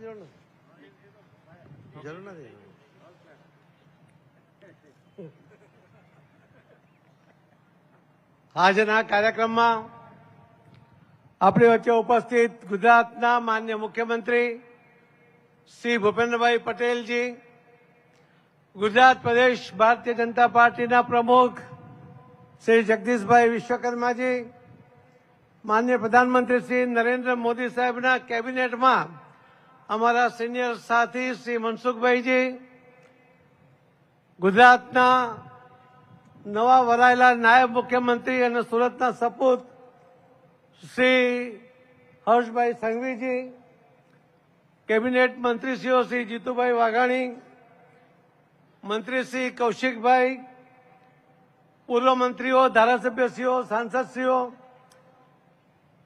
જરૂર નથી. આજના કાર્યક્રમમાં આપણી વચ્ચે ઉપસ્થિત ગુજરાતના માન્ય મુખ્યમંત્રી શ્રી ભૂપેન્દ્રભાઈ પટેલજી, ગુજરાત પ્રદેશ ભારતીય જનતા પાર્ટીના પ્રમુખ શ્રી જગદીશભાઈ વિશ્વકર્માજી, માન્ય પ્રધાનમંત્રી શ્રી નરેન્દ્ર મોદી સાહેબના કેબિનેટમાં અમારા સિનિયર સાથી શ્રી મનસુખભાઈજી, ગુજરાતના નવા વરાયેલા નાયબ મુખ્યમંત્રી અને સુરતના સપૂત શ્રી હર્ષભાઈ સંઘવીજી, કેબિનેટ મંત્રીશ્રીઓ શ્રી જીતુભાઈ વાઘાણી, મંત્રી શ્રી કૌશિકભાઈ, પૂર્વ મંત્રીઓ, ધારાસભ્યશ્રીઓ, સાંસદશ્રીઓ,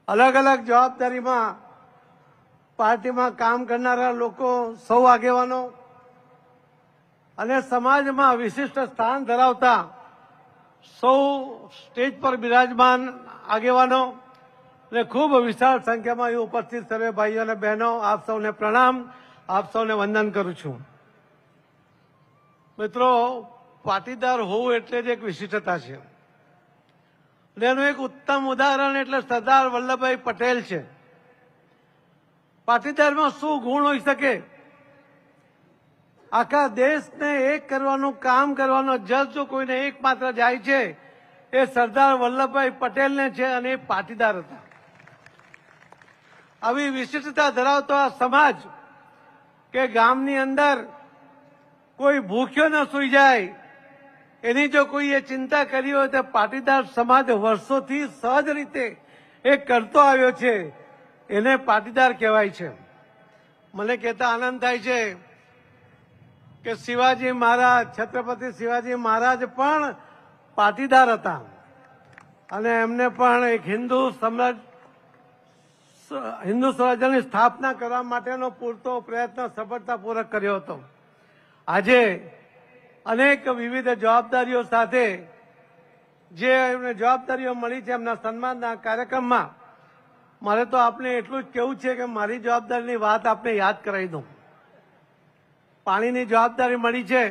અલગ અલગ જવાબદારીમાં પાર્ટીમાં કામ કરનારા લોકો, સૌ આગેવાનો અને સમાજમાં વિશિષ્ટ સ્થાન ધરાવતા સૌ સ્ટેજ પર બિરાજમાન આગેવાનો અને ખૂબ વિશાળ સંખ્યામાં ઉપસ્થિત સર્વે ભાઈઓ અને બહેનો, આપ સૌને પ્રણામ, આપ સૌને વંદન કરું છું. મિત્રો, પાટીદાર હોવું એટલે જ એક વિશિષ્ટતા છે. એનું એક ઉત્તમ ઉદાહરણ એટલે સરદાર વલ્લભભાઈ પટેલ છે. પાટીદારમાં શું ગુણ હોઈ શકે? આખા દેશને એક કરવાનું કામ કરવાનો જસ જો કોઈને એકમાત્ર જાય છે એ સરદાર વલ્લભભાઈ પટેલને છે, અને એ પાટીદાર હતા. આવી વિશિષ્ટતા ધરાવતો આ સમાજ કે ગામની અંદર કોઈ ભૂખ્યો ન સૂઈ જાય એની જો કોઈએ ચિંતા કરી હોય તો પાટીદાર સમાજ વર્ષોથી સહજ રીતે એ કરતો આવ્યો છે, એને પાટીદાર કહેવાય છે. મને કહેતા આનંદ થાય છે કે શિવાજી મહારાજ, છત્રપતિ શિવાજી મહારાજ પણ પાટીદાર હતા અને એમને પણ એક હિન્દુ સ્વરાજ્યની સ્થાપના કરવા માટેનો પૂરતો પ્રયત્ન સફળતાપૂર્વક કર્યો હતો. આજે અનેક વિવિધ જવાબદારીઓ સાથે જે એમને જવાબદારીઓ મળી છે, એમના સન્માનના કાર્યક્રમમાં મારે તો આપને એટલું જ કહેવું છે કે મારી જવાબદારીની વાત આપને યાદ કરાવી દઉં. પાણીની જવાબદારી મળી છે.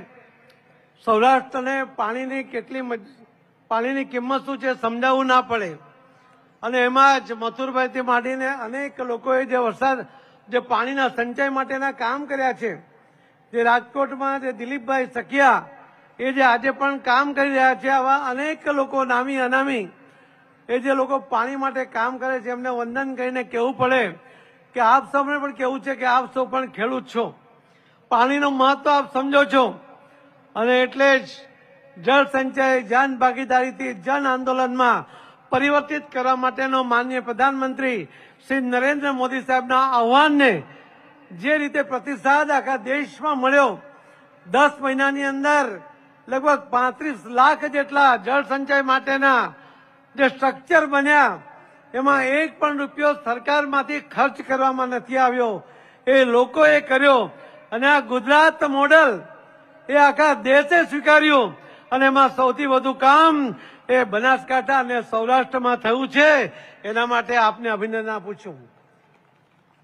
સૌરાષ્ટ્રને પાણીની કિંમત શું છે સમજાવવું ના પડે, અને એમાં જ મથુરભાઈથી માંડીને અનેક લોકોએ જે પાણીના સંચય માટેના કામ કર્યા છે, જે રાજકોટમાં જે દિલીપભાઈ સખિયા એ જે આજે પણ કામ કરી રહ્યા છે, આવા અનેક લોકો નામી અનામી એ જે લોકો પાણી માટે કામ કરે છે એમને વંદન કરીને કહેવું પડે કે આપ સૌને પણ કહેવું છે કે આપ સૌ પણ ખેડૂત છો, પાણીનું મહત્વ આપ સમજો છો, અને એટલે જ જળ સંચય જન ભાગીદારીથી જન આંદોલનમાં પરિવર્તિત કરવા માટેનો માનનીય પ્રધાનમંત્રી શ્રી નરેન્દ્ર મોદી સાહેબના આહવાનને જે રીતે પ્રતિસાદ આખા દેશમાં મળ્યો, 10 મહિનાની અંદર લગભગ 35 લાખ જેટલા જળ સંચય માટેના જે સ્ટ્રક્ચર બન્યા, એમાં એક પણ રૂપિયો સરકારમાંથી ખર્ચ કરવામાં નથી આવ્યો, એ લોકોએ કર્યો. અને આ ગુજરાત મોડલ એ આખા દેશે સ્વીકાર્યું, અને એમાં સૌથી વધુ કામ એ બનાસકાંઠા અને સૌરાષ્ટ્રમાં થયું છે. એના માટે આપને અભિનંદન આપું છું.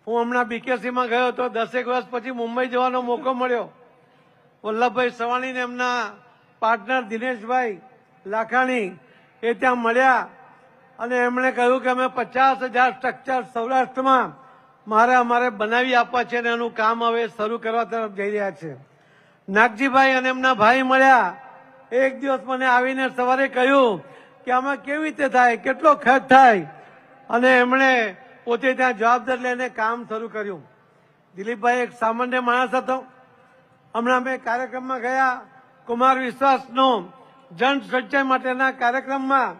હું હમણાં બીકેસીમાં ગયો હતો, 10 વર્ષ પછી મુંબઈ જવાનો મોકો મળ્યો. વલ્લભભાઈ સવાણીને એમના પાર્ટનર દિનેશભાઈ લાખાણી એ ત્યાં મળ્યા, અને એમણે કહ્યું કે અમે 50,000 સ્ટ્રક્ચર સૌરાષ્ટ્રમાં અમારે બનાવી આપવા છે, અને એનું કામ હવે શરૂ કરવા તરફ જઈ રહ્યા છે. નાગજીભાઈ અને એમના ભાઈ મળ્યા. એક દિવસ મને આવીને સવારે કહ્યું કે આમાં કેવી રીતે થાય, કેટલો ખર્ચ થાય, અને એમણે પોતે ત્યાં જવાબદારી લઈને કામ શરૂ કર્યું. દિલીપભાઈ એક સામાન્ય માણસ હતો. હમણાં અમે કાર્યક્રમમાં ગયા, કુમાર વિશ્વાસનો જન સંચય માટેના કાર્યક્રમમાં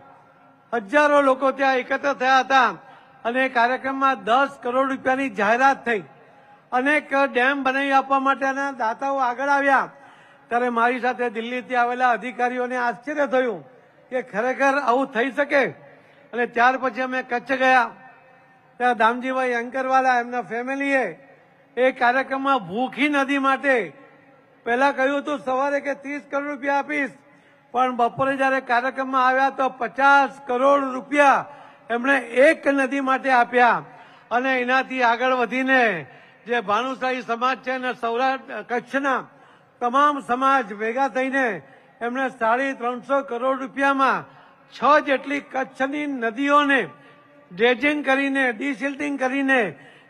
હજારો લોકો ત્યાં એકત્ર થયા હતા, અને એ કાર્યક્રમમાં 10 કરોડ રૂપિયાની જાહેરાત થઈ. અનેક ડેમ બનાવી આપવા માટેના દાતાઓ આગળ આવ્યા. ત્યારે મારી સાથે દિલ્હીથી આવેલા અધિકારીઓને આશ્ચર્ય થયું કે ખરેખર આવું થઈ શકે. અને ત્યાર પછી અમે કચ્છ ગયા, ત્યાં દામજીભાઈ અંકરવાલા એમના ફેમિલીએ એ કાર્યક્રમમાં ભૂખી નદી માટે પહેલા કહ્યું હતું સવારે કે 30 કરોડ રૂપિયા આપીશ, પણ બપોરે જયારે કાર્યક્રમમાં આવ્યા તો 50 કરોડ રૂપિયા એમણે એક નદી માટે આપ્યા. અને એનાથી આગળ વધીને જે ભાનુશાળી સમાજ છે અને સૌરાષ્ટ્ર કચ્છના તમામ સમાજ ભેગા થઈને એમણે 350 કરોડ રૂપિયામાં 6 જેટલી કચ્છની નદીઓને ડ્રેજિંગ કરીને ડિસિલ્ટિંગ કરીને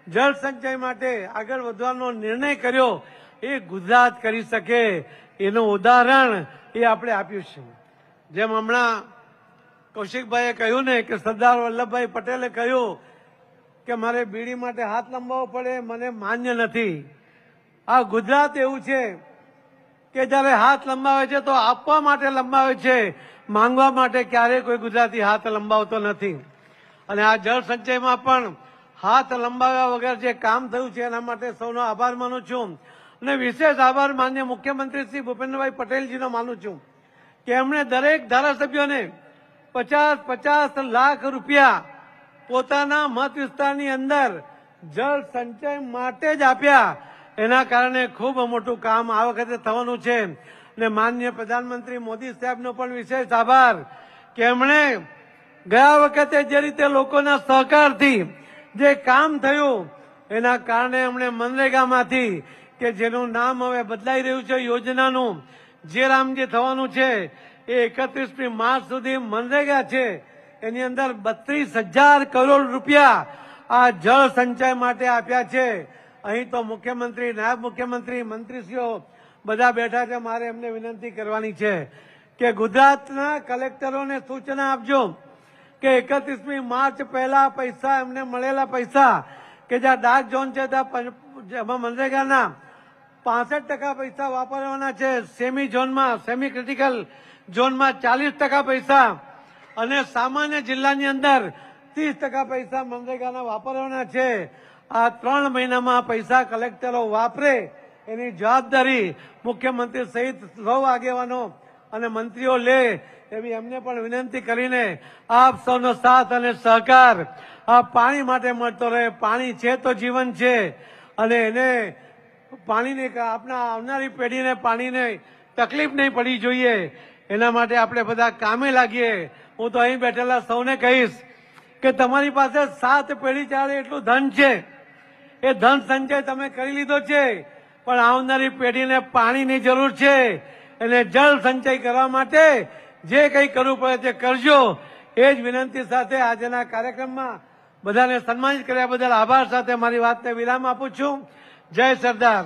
જળ સંચય માટે આગળ વધવાનો નિર્ણય કર્યો. એ ગુજરાત કરી શકે એનું ઉદાહરણ એ આપણે આપ્યું છે. જેમ હમણાં કૌશિકભાઈએ કહ્યું ને કે સરદાર વલ્લભભાઈ પટેલે કહ્યું કે મારે બીડી માટે હાથ લંબાવવો પડે, મને માન્ય નથી. આ ગુજરાત એવું છે કે જયારે હાથ લંબાવે છે તો આપવા માટે લંબાવે છે, માંગવા માટે ક્યારેય કોઈ ગુજરાતી હાથ લંબાવતો નથી. અને આ જળ સંચયમાં પણ હાથ લંબાવ્યા વગર જે કામ થયું છે એના માટે સૌનો આભાર માનું છું. અને વિશેષ આભાર માન્ય મુખ્યમંત્રી શ્રી ભૂપેન્દ્રભાઈ પટેલજીનો માનું છું કે એમણે દરેક ધારાસભ્યોને 50-50 લાખ રૂપિયા પોતાના મત વિસ્તારની અંદર જળ સંચય માટે જ આપ્યા. એના કારણે ખૂબ મોટું કામ આ વખતે થવાનું છે. અને માનનીય પ્રધાનમંત્રી મોદી સાહેબનો પણ વિશેષ આભાર કે એમણે ગયા વખતે જે રીતે લોકોના સહકારથી જે કામ થયું એના કારણે એમણે મનરેગામાંથી કે જેનું નામ હવે બદલાઈ રહ્યું છે યોજનાનું, જે રામજી થવાનું છે એ 31મી માર્ચ સુધી મનરેગા છે એની અંદર 32,000 કરોડ રૂપિયા આ જળ સંચય માટે આપ્યા છે. અહીં તો મુખ્યમંત્રી, નાયબ મુખ્યમંત્રી, મંત્રીશ્રીઓ બધા બેઠા છે. મારે એમને વિનંતી કરવાની છે કે ગુજરાતના કલેક્ટરોને સૂચના આપજો કે 31મી માર્ચ પહેલા પૈસા એમને મળેલા પૈસા કે જ્યાં ડાર્ક ઝોન છે ત્યાં મનરેગાના 65% પૈસા વાપરવાના છે, સેમી ઝોનમાં, સેમી ક્રિટિકલ ઝોનમાં 40% પૈસા અને સામાન્ય જિલ્લાની અંદર 30% પૈસા મનરેગાના વાપરવાના છે. આ 3 મહિનામાં પૈસા કલેક્ટરો વાપરે એની જવાબદારી મુખ્યમંત્રી સહિત સૌ આગેવાનો અને મંત્રીઓ લે એવી એમને પણ વિનંતી કરીને આપ સૌનો સાથ અને સહકાર આ પાણી માટે મળતો રહે. પાણી છે તો જીવન છે અને એને પાણીને આપણા આવનારી પેઢીને પાણીને તકલીફ નહીં પડી જોઈએ એના માટે આપણે બધા કામે લાગીએ. હું તો અહીં બેઠેલા સૌને કહીશ કે તમારી પાસે 7 પેઢી ચાલે એટલું ધન છે, એ ધન સંચય તમે કરી લીધો છે, પણ આવનારી પેઢીને પાણીની જરૂર છે. એને જળ સંચય કરવા માટે જે કંઈ કરવું પડે તે કરજો. એ જ વિનંતી સાથે આજના કાર્યક્રમમાં બધાને સન્માનિત કર્યા બદલ આભાર સાથે મારી વાતને વિરામ આપું છું. જય સરદાર.